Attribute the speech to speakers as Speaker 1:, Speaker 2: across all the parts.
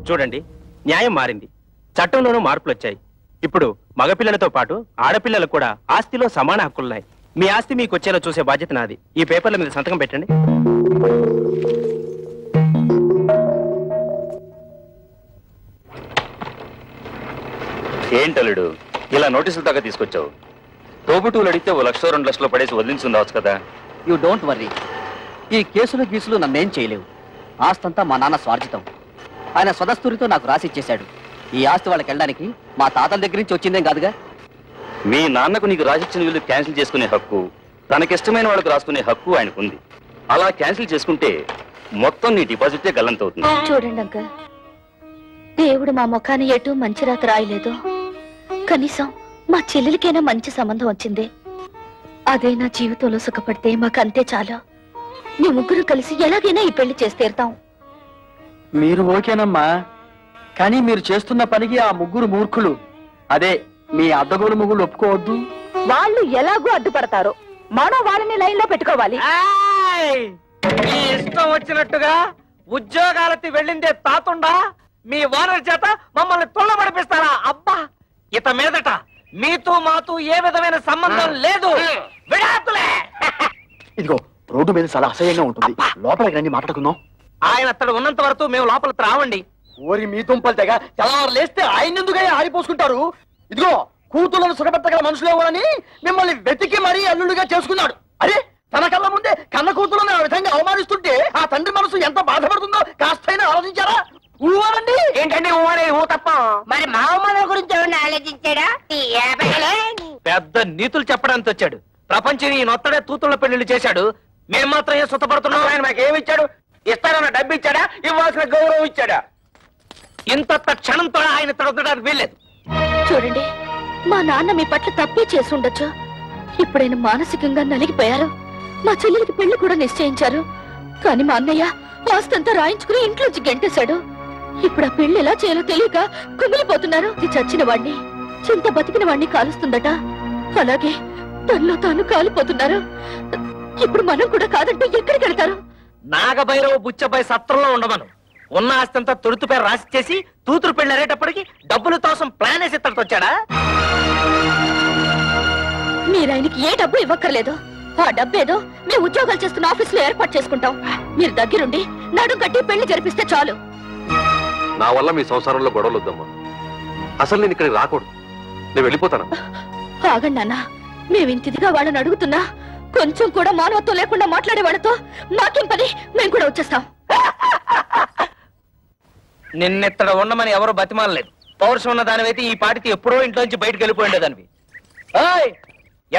Speaker 1: చూడండి, న్యాయం మారింది, చట్టంలోనూ మార్పులు వచ్చాయి. ఇప్పుడు మగపిల్లలతో పాటు ఆడపిల్లలకు కూడా ఆస్తిలో సమాన హక్కులున్నాయి. మీ ఆస్తి మీకు వచ్చేలా చూసే బాధ్యత నాది. ఈ పేపర్ల మీద సంతకం పెట్టండి.
Speaker 2: ఏంటలుడు ఇలా నోటీసులు దాకా తీసుకొచ్చావు? తోబుటూలు అడిగితే 1 లక్ష 2 లక్షలు పడేసి వదిలించుండవచ్చు కదా.
Speaker 3: You don't worry. ఈ కేసులు గీసులు నన్నేం చేయలేవు. ఆస్తంతా మా నాన్న స్వార్జితం. ఆయన స్వదస్తూరితో నాకు రాసిచ్చేశాడు. ఈ ఆస్తి వాళ్ళకి వెళ్ళడానికి మా తాతల దగ్గర నుంచి వచ్చిందేం కాదుగా.
Speaker 2: మీ నాన్నకు నీకు రాసిచ్చిన వీళ్ళు క్యాన్సిల్ చేసుకునే హక్కు, తనకిష్టమైన వాళ్ళకు రాసుకునే హక్కు ఆయనకుంది. అలా క్యాన్సిల్ చేసుకుంటే మొత్తం నీ డిపాజిటే గల్లంతవుతుంది.
Speaker 4: చూడండి అంకల్, దేవుడు మా ముఖాన్ని ఎటు మంచి రాత రాయలేదు. కనీసం మా చెల్లెలికైనా మంచి సంబంధం వచ్చింది. అదే నా జీవితంలో సుఖపడితే మాకంతే చాలు. మీ ముగ్గురు కలిసి ఎలాగైనా ఈ పెళ్లి చేసి తీరుతాం.
Speaker 3: మీరు ఓకేనమ్మా, కానీ మీరు చేస్తున్న పనికి ఆ ముగ్గురు మూర్ఖులు, అదే మీ అద్దగోలు ముగ్గురు ఒప్పుకోవద్దు.
Speaker 4: వాళ్ళు ఎలాగూ అడ్డుపడతారు, మనం వాళ్ళని లైన్ లో పెట్టుకోవాలి.
Speaker 1: మీ ఇష్టం వచ్చినట్టుగా ఉద్యోగాలకి వెళ్ళిందే తాతుండా మీ ఓనర్ చేత మమ్మల్ని తుళ్ళబడిపిస్తారా? అబ్బా, ఇత మీదట మీతో మాతో ఏ విధమైన సంబంధం లేదు. విడాకులే.
Speaker 3: ఇదిగో రోడ్డు మీద చాలా అసహ్యంగా ఉంటుంది, లోపలికి రండి మాట్లాడుకుందాం.
Speaker 1: ఆయన అతడు ఉన్నంత వరకు మేము లోపలికి రావండి.
Speaker 3: ఓరి మీ దుంపలు తెగ తెల్లవారు లేస్తే ఆయన ఎందుకు ఆరిపోసుకుంటారు? ఇదిగో కూతుళ్ళను సుఖపెట్టగల మనుషులేవని మిమ్మల్ని వెతికి మరీ అల్లుడిగా చేసుకున్నాడు. అరే, తన కళ్ళ ముందే కన్న కూతులను ఆ విధంగా అవమానిస్తుంటే ఆ తండ్రి మనసు ఎంత బాధపడుతుందో కాస్తైనా ఆలోచించారా? ఊవారండి.
Speaker 1: ఏంటండి ఊరే ఊ తప్ప
Speaker 5: మరి మా అమ్మ గురించి ఎవరిని ఆలోచించాడా?
Speaker 1: పెద్ద నీతులు చెప్పడానికి వచ్చాడు. ప్రపంచం ఈ నొత్తడే తూతుల పెళ్లిళ్ళు చేశాడు. మేము మాత్రం ఏ సుతపడుతున్నాం? ఆయన మాకేమి ఇచ్చాడు? ఇస్తారన్న డబ్బు ఇచ్చాడా? ఇవ్వాల్సిన గౌరవం ఇచ్చాడా? ఇంత క్షణంతో ఆయన తొడగడానికి వీల్లేదు.
Speaker 4: చూడండి, మా నాన్న మీ పట్ల తప్పే చేసి ఉండొచ్చు. ఇప్పుడైనా మానసికంగా నలిగిపోయారు. మా చెల్లెలికి పెళ్లి కూడా నిశ్చయించారు. కానీ మా అన్నయ్య ఆస్తంతా రాయించుకుని ఇంట్లోంచి గెంటేశాడు. ఇప్పుడు ఆ పెళ్లి ఎలా చేయాలో తెలియక కుమిలిపోతున్నారు. ఇది చచ్చిన వాణ్ణి, చింత బతికిన వాణ్ణి కాలుస్తుందట. అలాగే తనలో తాను కాలిపోతున్నారు. ఇప్పుడు మనం కూడా కాదంటే ఎక్కడికి వెళ్తారు?
Speaker 1: నాగభైరవ బుచ్చపై సత్రంలో ఉండమను. ఉన్న ఆస్తంతా తొడుతు పేరు రాసిచ్చేసి తూతురు పెళ్లి అరేటప్పటికి డబ్బుల కోసం ప్లాన్ వేసి ఇత్తడితో వచ్చాడా?
Speaker 4: మీరు ఆయనకి ఏ డబ్బు ఇవ్వక్కర్లేదు. ఆ డబ్బేదో మేము ఉద్యోగాలు చేస్తున్న ఆఫీసులో ఏర్పాటు చేసుకుంటాం. మీరు దగ్గరుండి నడుం కట్టి పెళ్లి జరిపిస్తే చాలు.
Speaker 6: నా వల్ల మీ సంసారంలో గొడవలు వద్దమ్మా. అసలు నేను ఇక్కడికి రాకూడదు. నేను వెళ్ళిపోతాను.
Speaker 4: ఆగండి నాన్న, మేమింతిదిగా వాళ్ళని అడుగుతున్నా కొంచెం కూడా మానవత్వం లేకుండా మాట్లాడే వాళ్ళతో మాకేం పని? మేము కూడా వచ్చేస్తాం.
Speaker 1: నిన్నెత్తడ ఉండమని ఎవరు బతిమాలలేదు. పౌరుషం ఉన్న దానివైతే ఈ పాటికి ఎప్పుడో ఇంట్లోంచి బయటకు వెళ్ళిపోయిండేదానివి.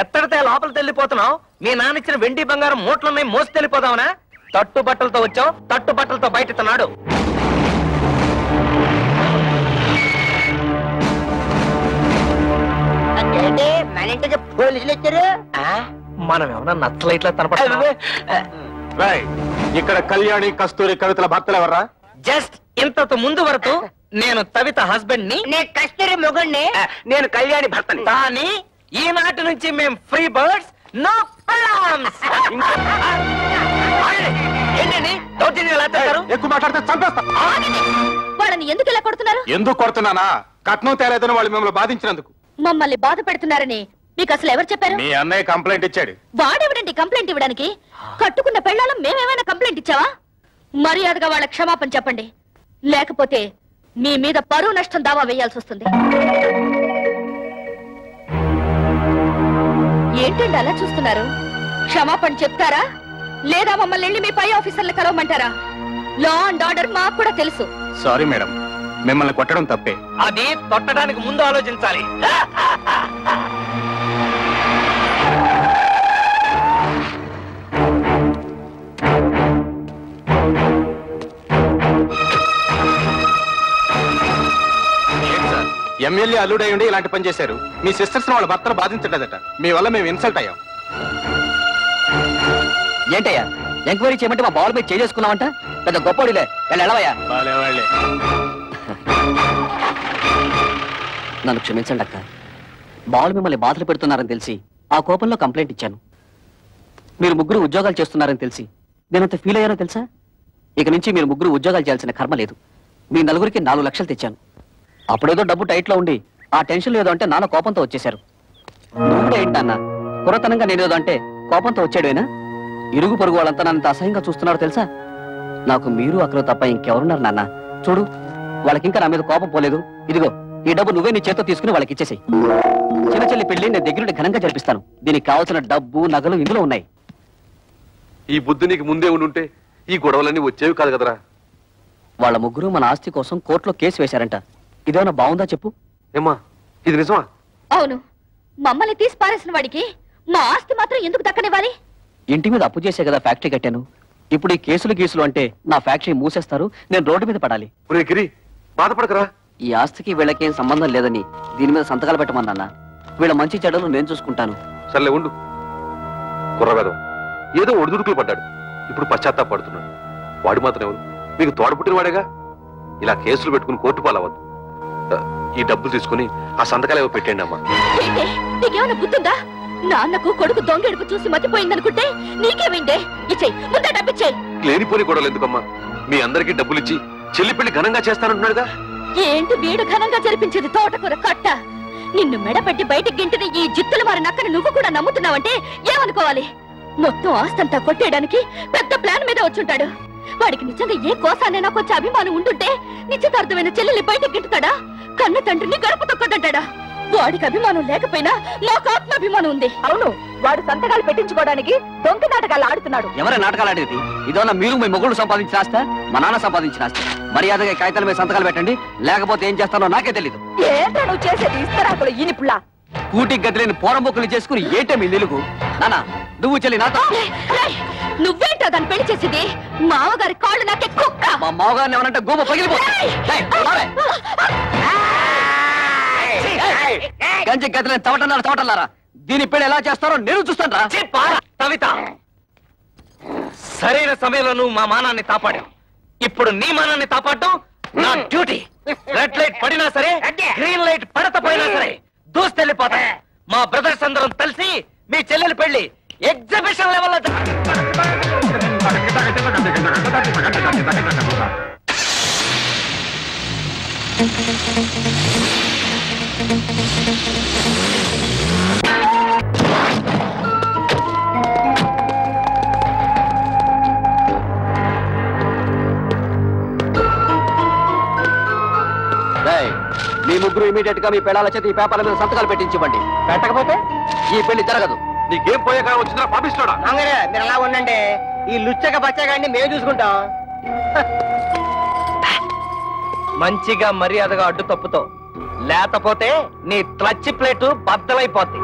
Speaker 1: ఎత్తడితే లోపలికి వెళ్ళిపోతున్నావు? మీ నాన్న ఇచ్చిన వెండి బంగారం మూట్లున్నాయి, మోసి వెళ్ళిపోదావునా? తట్టు బట్టలతో వచ్చావు, తట్టు బట్టలతో బయటెత్తనాడు.
Speaker 5: మన ఇంటికి పోలీసులు వచ్చారు.
Speaker 1: మనం ఏమన్నా నచ్చలైట్లా తనపడుతున్నావా?
Speaker 6: ఇక్కడ కళ్యాణి కస్తూరి కవితల భర్తలు ఎవర్రా?
Speaker 1: జస్ట్ ఇంతకు ముందు వరకు నేను తవిత హస్బెండ్ ని,
Speaker 5: నేను కస్తూరి మొగుణ్ణి,
Speaker 1: నేను కళ్యాణి భర్తని. కానీ ఈనాటి నుంచి మేము ఫ్రీ బర్డ్స్, నో ప్రాబ్లమ్స్. ఏంటండి దౌర్జన్యం ఎలా చేస్తారు?
Speaker 6: ఎక్కువ మాట్లాడితే చంపేస్తా.
Speaker 4: వాళ్ళని ఎందుకు ఇలా కొడుతున్నారు?
Speaker 6: ఎందుకు కొడుతున్నానా? కట్నం తేలేదని వాళ్ళు మిమ్మల్ని బాధించినందుకు.
Speaker 4: మమ్మల్ని బాధ పెడుతున్నారని మీకు అసలు ఎవరు చెప్పారు?
Speaker 6: మీ అన్నయ్య కంప్లైంట్ ఇచ్చాడు.
Speaker 4: వాడెవడండి కంప్లైంట్ ఇవ్వడానికి? కట్టుకున్న పెళ్ళాలం మేమేమైనా కంప్లైంట్ ఇచ్చావా? మర్యాదగా వాళ్ళ క్షమాపణ చెప్పండి, లేకపోతే మీ మీద పరువు నష్టం దావా వేయాల్సి వస్తుంది. ఏంటండి అలా చూస్తున్నారు? క్షమాపణ చెప్తారా లేదా మమ్మల్ని వెళ్ళి మీ పై ఆఫీసర్లు కలవమంటారా? లా అండ్ ఆర్డర్ మాకు కూడా తెలుసు.
Speaker 6: సారీ మేడం, మిమ్మల్ని కొట్టడం తప్పే.
Speaker 1: అది తొట్టడానికి ముందు ఆలోచించాలి.
Speaker 6: ఎమ్మెల్యే అల్లుడై ఉండి ఇలాంటి పని చేశారు. మీ సిస్టర్స్ వాళ్ళ భర్తలు బాధించలేదట. మీ వల్ల మేము ఇన్సల్ట్ అయ్యాం.
Speaker 3: ఏంటయ్యా ఎంక్వైరీ చేయమంటే మా బాల్ మీద చేసుకున్నావంట? పెద్ద గొప్పడిలే, వెళ్ళవయ్యా. నన్ను క్షమించండి అక్క. బాల్ మిమ్మల్ని బాధలు పెడుతున్నారని తెలిసి ఆ కోపంలో కంప్లైంట్ ఇచ్చాను. మీరు ముగ్గురు ఉద్యోగాలు చేస్తున్నారని తెలిసి నేనంత ఫీల్ అయ్యానో తెలుసా? ఇక నుంచి మీరు ముగ్గురు ఉద్యోగాలు చేయాల్సిన కర్మ లేదు.
Speaker 7: మీ నలుగురికి 4 లక్షలు తెచ్చాను. అప్పుడేదో డబ్బు టైట్లో ఉండి ఆ టెన్షన్ ఏదో అంటే నాన్న కోపంతో వచ్చేశారు. నువ్వు కూడా ఏంటన్నా కురతనంగా నేనేదో అంటే కోపంతో వచ్చాడేనా? ఇరుగు పొరుగు వాళ్ళంతా నన్ను అసహ్యంగా చూస్తున్నారు తెలుసా? నాకు మీరు అక్కడ తప్ప ఇంకెవరున్నారు నాన్న? చూడు, వాళ్ళకింకా నా మీద కోపం పోలేదు. ఇదిగో ఈ డబ్బు నువ్వే నీ చేత్తో తీసుకుని వాళ్ళకి ఇచ్చేసేయి. చిన్న చెల్లి పెళ్లి నేను దగ్గరుండి ఘనంగా జరిపిస్తాను. దీనికి కావాల్సిన డబ్బు నగలు ఇందులో ఉన్నాయి.
Speaker 6: ఈ బుద్ధి నీకు ముందే ఉండుంటే ఈ గొడవలన్నీ వచ్చేవి కాదు కదరా.
Speaker 7: వాళ్ళ ముగ్గురు మన ఆస్తి కోసం కోర్టులో కేసు వేశారంట. ఇదేమన్నా బాగుందా చెప్పు?
Speaker 6: ఏమ్మా ఇది నిజమా?
Speaker 4: అవును, మమ్మల్ని తీసి పారేసిన వాడికి మా ఆస్తి మాత్రం ఎందుకు దక్కనివ్వాలి?
Speaker 7: ఇంటి మీద అప్పు చేసే కదా ఫ్యాక్టరీ కట్టాను. ఇప్పుడు ఈ కేసులు గీసులు అంటే నా ఫ్యాక్టరీ మూసేస్తారు, నేను రోడ్డు మీద పడాలి.
Speaker 6: ఒరే గిరి, బాధపడకరా.
Speaker 7: ఈ ఆస్తికి వీళ్ళకేం సంబంధం లేదని దీని మీద సంతకాలు పెట్టమన్నా. వీళ్ళ మంచి చెడ్డలు నేను చూసుకుంటాను.
Speaker 6: సర్లే ఉండు. కుర్రవేదం ఏదో ఒడిదుడుకులు పడ్డాడు, ఇప్పుడు పశ్చాత్తాపడుతున్నాడు. వాడు మాత్రం ఎవరు? మీకు తోడపుట్టిన వాడేగా. ఇలా కేసులు పెట్టుకుని కోర్టు పాలవద్దు. ఈ డబ్బులు తీసుకుని ఆ సంతకాలు ఏవో పెట్టండి అమ్మా.
Speaker 4: నీకేమైనా గుర్తుందా? నాన్నకు కొడుకు దొంగెడుపు చూసి మతిపోయిందనుకుంటే నీకేమైందే? ఇచ్చేయి, ముందే డబ్బిచ్చేయి.
Speaker 6: లేనిపోని గొడవలు ఎందుకమ్మా? మీ అందరికీ డబ్బులు ఇచ్చి చెల్లి పెళ్లి ఘనంగా చేస్తానంటున్నాడుగా.
Speaker 4: ఏంటి వీడు ఘనంగా జరిపించేది? తోటకూర కట్ట. నిన్ను మెడపెట్టి బయటికి గింటిన ఈ జిత్తులు మారి నక్కని నువ్వు కూడా నమ్ముతున్నావంటే ఏమనుకోవాలి? మొత్తం ఆస్తంతా కొట్టేయడానికి పెద్ద ప్లాన్ మీద వచ్చుంటాడు. వాడికి నిజంగా ఏ కోసానైనా కొంచెం అభిమానం ఉంటుంటే నిశ్చితార్థమైన చెల్లెల్ని బయటికి గింటుతాడా? కన్న తండ్రిని గడప తొక్కదంటాడా? వాడికి అభిమానం లేకపోయినా నాకు ఆత్మాభిమానం ఉంది. అవును, వాడు సంతకాలు పెట్టించుకోవడానికి దొంగ నాటకాలు ఆడుతున్నాడు.
Speaker 7: ఎవరే నాటకాలు ఆడేది? ఇదన్నా మీరు మీ మొగుళ్ళు సంపాదించిన ఆస్తా, మా నాన్న సంపాదించిన ఆస్తి. మర్యాదగా కాగితాల మీద సంతకాలు పెట్టండి, లేకపోతే ఏం చేస్తానో నాకే తెలీదు.
Speaker 4: ఏంటో నువ్వు చేసేది? ఇస్తరాకులు ఈనిపుల్లా.
Speaker 7: కూటికి గదిలేని పోరంబొక్కులు చేసుకుని ఏంటే మీ నిలుగు? నాన్న నువ్వు చెల్లి నాతో.
Speaker 4: నువ్వేంటో దాన్ని పెళ్లి చేసింది? మామగారి కాళ్ళు నాకే కుక్క.
Speaker 7: మా మామగారిని ఏమనంటే గోప పగిలిపోతుంది. గంజి గదిలేని తవటన్నారా? దీని పెళ్లి ఎలా చేస్తారో నేను చూస్తాను రా.
Speaker 1: కవిత, సరైన సమయంలో నువ్వు మా మానాన్ని కాపాడావు. ఇప్పుడు నీ మానాన్ని కాపాడటం నా డ్యూటీ. రెడ్ లైట్ పడినా సరే, గ్రీన్ లైట్ పడకపోయినా సరే దూస్తెళ్ళిపోతా. మా బ్రదర్స్ అందరం కలిసి మీ చెల్లెలి పెళ్లి ఎగ్జిబిషన్ లెవెల్లో
Speaker 7: మీ ముగ్గురు ఇమీడియట్ గా మీ పెళ్ళాల చేత ఈ పేపర్ల మీద సంతకాలు పెట్టించివ్వండి. పెట్టకపోతే ఈ పెళ్లి జరగదు.
Speaker 6: నీకేం పోయే కాలం వచ్చిందా పాపిస్తాడా?
Speaker 5: మీరు అలా ఉండండి, ఈ లుచ్చక బచ్చగాడిని మేము చూసుకుంటాం.
Speaker 1: మంచిగా మర్యాదగా అడ్డు తప్పుతో, లేకపోతే నీ క్లచ్ ప్లేటు బద్దలైపోద్ది.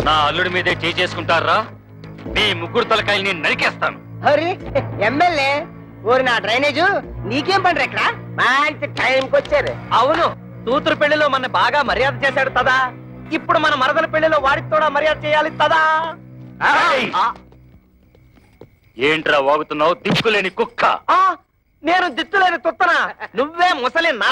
Speaker 2: నా అల్లుడి మీదే చేసుకుంటారా? మీ ముగ్గురు తలకాయల్ని నరికేస్తాను.
Speaker 5: హరి ఎమ్మెల్యే ఊరి నా డ్రైనేజు నీకేం పండ్రు ఇక్కడ? మంచి టైంకి వచ్చారు.
Speaker 1: అవును, కూతురు పెళ్లిలో మన బాగా మర్యాద చేశాడు తదా. ఇప్పుడు మన మరదల పెళ్లిలో వాడికి కూడా మర్యాద చేయాలి తదా.
Speaker 2: ఏంట్రా వాగుతున్నావు దిక్కులేని కుక్క?
Speaker 1: నేను దిక్కులేని తుత్తనా? నువ్వే ముసలి నా.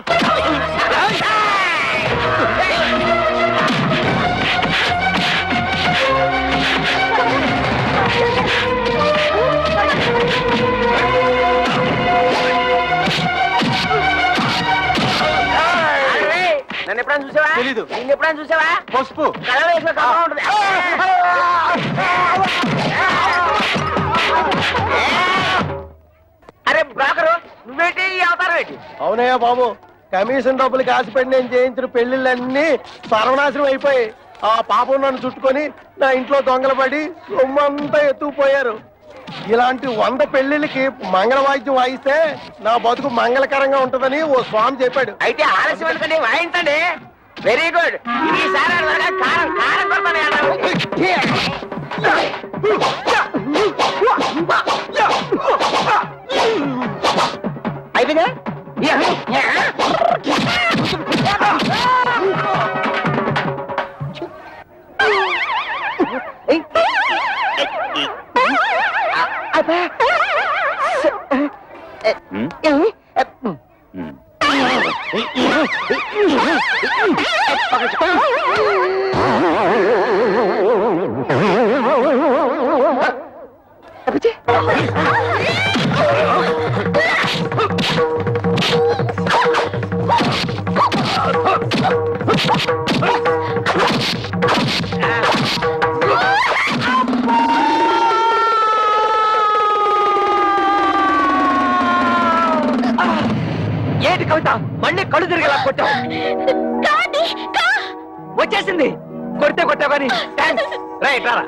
Speaker 5: నన్ను ఎప్పుడైనా చూసావా? తెలీదు. నిన్ను ఎప్పుడైనా చూసావా?
Speaker 6: పసుపు
Speaker 5: కళ వేసిన కళ ఉంటుంది. అరే బ్రోకరు, నువ్వేంటి ఈ అవతారం ఏంటి?
Speaker 3: అవునయ్యా బాబు, కమిషన్ డబ్బులకి ఆశపడి నేను చేయించిన పెళ్లిళ్ళన్నీ సర్వనాశనం అయిపోయి ఆ పాపం నన్ను చుట్టుకొని నా ఇంట్లో దొంగలు పడి సొమ్మంతా ఎత్తుకుపోయారు. ఇలాంటి 100 పెళ్లిళ్ళకి మంగళ వాయిద్యం వాయిస్తే నా బతుకు మంగళకరంగా ఉంటుందని ఓ స్వామి చెప్పాడు.
Speaker 5: అయితే ఆలస్యం ఎందుకండి, వాయించండి. Very good. ఈసారి కారం కారం అయిపోయిందా?
Speaker 1: అదేంటి కవిత మళ్ళీ కళ్ళు తిరిగేలా కొట్టావు? వచ్చేసింది. కొడితే కొట్టావు కానీ థ్యాంక్స్. రైట్ రారా.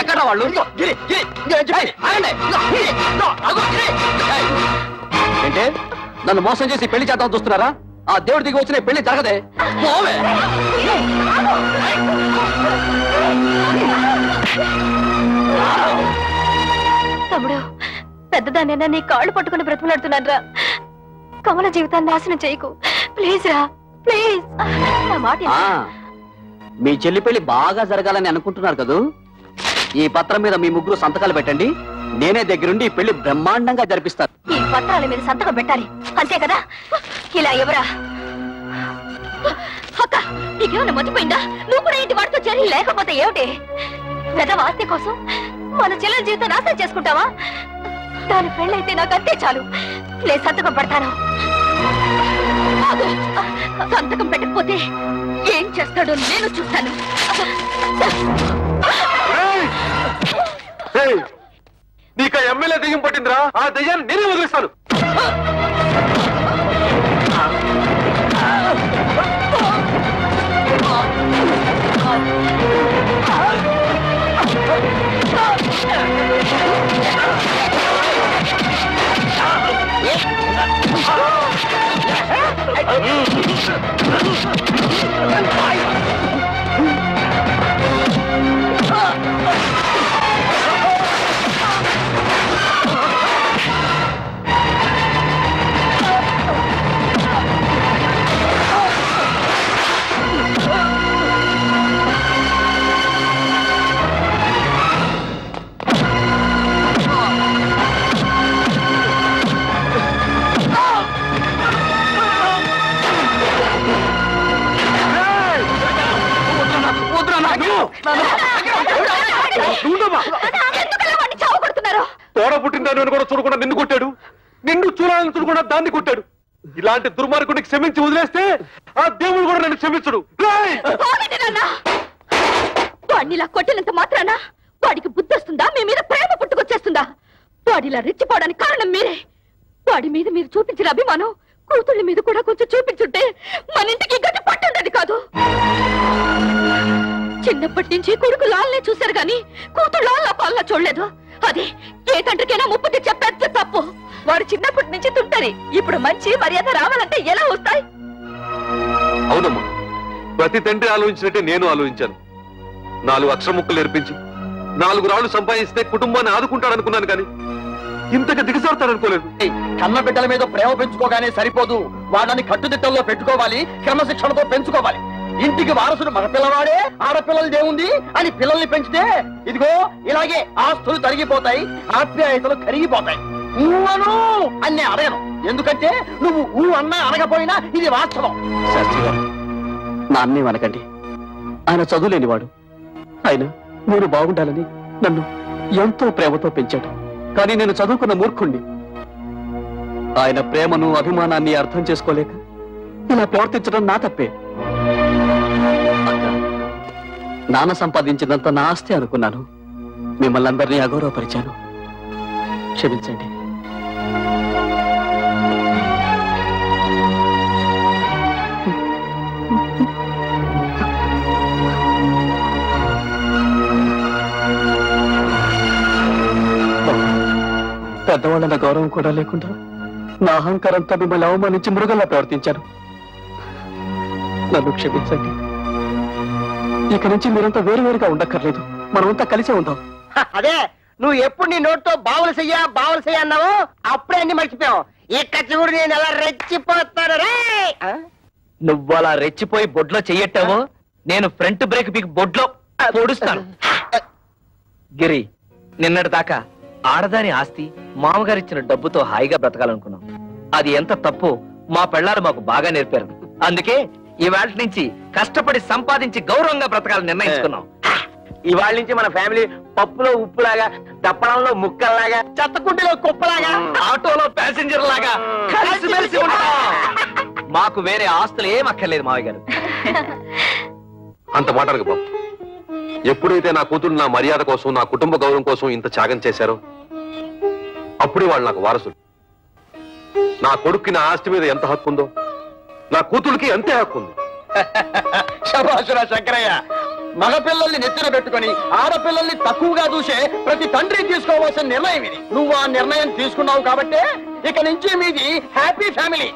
Speaker 7: ఎక్కడ వాళ్ళు? ఏంటే నన్ను మోసం చేసి పెళ్లి చేద్దాం చూస్తున్నారా? ఆ దేవుడి దిగి వచ్చిన పెళ్లి జరగదే.
Speaker 4: తమ్ముడు, పెద్దదానైనా నీ కాళ్ళు పట్టుకుని బ్రతిమలాడుతున్నాను రా. కమల జీవితాన్ని నాశనం చేయకు ప్లీజ్ రా, ప్లీజ్. నా మాట
Speaker 7: మీ చెల్లి పెళ్లి బాగా జరగాలని అనుకుంటున్నారు కదూ? ఈ పత్రం మీద మీ ముగ్గురు సంతకాలు పెట్టండి. నేనే దగ్గరుండి ఈ పెళ్లి బ్రహ్మాండంగా జరిపిస్తాను.
Speaker 4: ఈ పత్రాల మీద సంతకం పెట్టాలి అంతే కదా? ఇలా ఎవరా అక్క, నీకేమైనా మర్చిపోయిందా? నువ్వు కూడా ఇంటి వాడితో చేరి లేకపోతే ఏమిటి? పెద్ద ఆస్తి కోసం మన చెల్లెల జీవితం నాశనం చేసుకుంటావా? దాని పెళ్ళైతే నాకు అంతే చాలు. నేను సంతకం పెడతాను. సంతకం పెట్టకపోతే ఏం చేస్తాడో నేను చూస్తాను.
Speaker 6: నీకు ఎమ్మెల్యే దెయ్యం పట్టిందిరా. ఆ దెయ్యాన్ని నేనే వదిలిస్తాను. తోడ పుట్టిందని కూడా చూడకుండా నిన్ను కొట్టాడు. నిన్ను చూడాలని చూడకుండా దాన్ని కొట్టాడు. ఇలాంటి దుర్మార్గుడికి క్షమించి వదిలేస్తే ఆ దేవుడు కూడా నన్ను క్షమించడు.
Speaker 4: వాడినిలా కొట్టినంత మాత్రాన వాడికి బుద్ధి వస్తుందా? మీ మీద ప్రేమ పుట్టుకొచ్చేస్తుందా? వాడిలా రెచ్చిపోవడానికి కారణం మీరే. వాడి మీద మీరు చూపించిన అభిమానం కూతుళ్ళ మీద కూడా కొంచెం చూపించుంటే మన ఇంటికి గట్టి పట్టుండేది కాదు. చిన్నప్పటి నుంచి కొడుకు లాల్నే చూశారు గాని కూతురు లాల్లా పాల్లా చూడలేదు. అది ఏ తండ్రికైనా ముప్పు తెచ్చే పెద్ద తప్పు. వాడు చిన్నప్పటి నుంచి తుంటరి. ఇప్పుడు మంచి మర్యాద రావాలంటే ఎలా వస్తాయి?
Speaker 6: అవునమ్మా, ప్రతి తండ్రి ఆలోచించినట్టే నేను ఆలోచించాను. 4 అక్షర ముక్కలు నేర్పించి 4 రాళ్లు సంపాదిస్తే కుటుంబాన్ని ఆదుకుంటాడనుకున్నాను కానీ ఇంతగా దిగజారుతాడనుకోలేదు.
Speaker 3: కన్న బిడ్డల మీద ప్రేమ పెంచుకోగానే సరిపోదు. వాళ్ళని కట్టుదిట్టల్లో పెట్టుకోవాలి, క్రమశిక్షణతో పెంచుకోవాలి. ఇంటికి వారసుడు మగ పిల్లవాడే, ఆడపిల్లలదేముంది అని పిల్లల్ని పెంచితే ఇదిగో ఇలాగే ఆస్తులు తరిగిపోతాయి, ఆప్యాయతలు కరిగిపోతాయి. ఊహను అన్నీ అడగను, ఎందుకంటే నువ్వు ఊ అన్నా అనకపోయినా ఇది వాస్తవం.
Speaker 7: శాస్త్రి గారు, నాన్నే అనకండి. ఆయన చదువులేనివాడు. ఆయన నేను బాగుండాలని నన్ను ఎంతో ప్రేమతో పెంచాడు. కానీ నేను చదువుకున్న మూర్ఖుణ్ణి. ఆయన ప్రేమను అభిమానాన్ని అర్థం చేసుకోలేక ఇలా ప్రవర్తించడం నా తప్పే. నాన్న సంపాదించినంత నా ఆస్తి అనుకున్నాను. మిమ్మల్ని అందరినీ అగౌరవపరిచాను. క్షమించండి. పెద్దవాళ్ళ గౌరవం కూడా లేకుండా నా అహంకారంతో మిమ్మల్ని అవమానించి మృగంలా ప్రవర్తించాను. నన్ను క్షమించండి. ఇక నుంచి మీరంతా వేరువేరుగా ఉండక్కర్లేదు, మనమంతా కలిసే ఉందాం.
Speaker 5: అదే నువ్వు ఎప్పుడు నీ నోటితో బావులు చెయ్య అన్నావు, అప్పుడే అన్ని మర్చిపోయావు. ఇక చూడు నేను ఎలా రెచ్చిపోతాను రే.
Speaker 1: నువ్వు అలా రెచ్చిపోయి బొడ్లో చెయ్యట్టావో నేను ఫ్రంట్ బ్రేక్ బిగ్ బొడ్లో పొడుస్తాను. గిరి, నిన్నటి దాకా ఆడదాని ఆస్తి మామగారిచ్చిన డబ్బుతో హాయిగా బ్రతకాలనుకున్నాం. అది ఎంత తప్పు మా పెళ్ళాలు మాకు బాగా నేర్పారు. అందుకే ఇవాళ నుంచి కష్టపడి సంపాదించి గౌరవంగా బ్రతకాలని నిర్ణయించుకున్నాం.
Speaker 5: ఇవాళ నుంచి మన ఫ్యామిలీ పప్పులో ఉప్పులాగా, దప్పడంలో ముక్కల్లాగా, చెత్తకుంటిలో కుప్పలాగా,
Speaker 1: ఆటోలో ప్యాసింజర్ లాగా కలిసిమెలిసి ఉంటాం. మాకు వేరే ఆస్తులు ఏం అక్కర్లేదు మావయ్య గారు.
Speaker 6: అంత మాటలకు బాబు, ఎప్పుడైతే నా కూతురు నా మర్యాద కోసం, నా కుటుంబ గౌరవం కోసం ఇంత త్యాగం చేశారో అప్పుడే వాళ్ళు నాకు వారసులు. నా కొడుక్కి నా ఆస్తి మీద ఎంత హక్కు ఉందో నా కూతురికి అంతే హక్కు ఉంది.
Speaker 3: శభాషురా శంకరయ్య, మగపిల్లల్ని నెత్తిన పెట్టుకుని ఆడపిల్లల్ని తక్కువగా చూసే ప్రతి తండ్రి తీసుకోవాల్సిన నిర్ణయం ఇది. నువ్వు ఆ నిర్ణయం తీసుకున్నావు కాబట్టి ఇక నుంచి మీది హ్యాపీ ఫ్యామిలీ.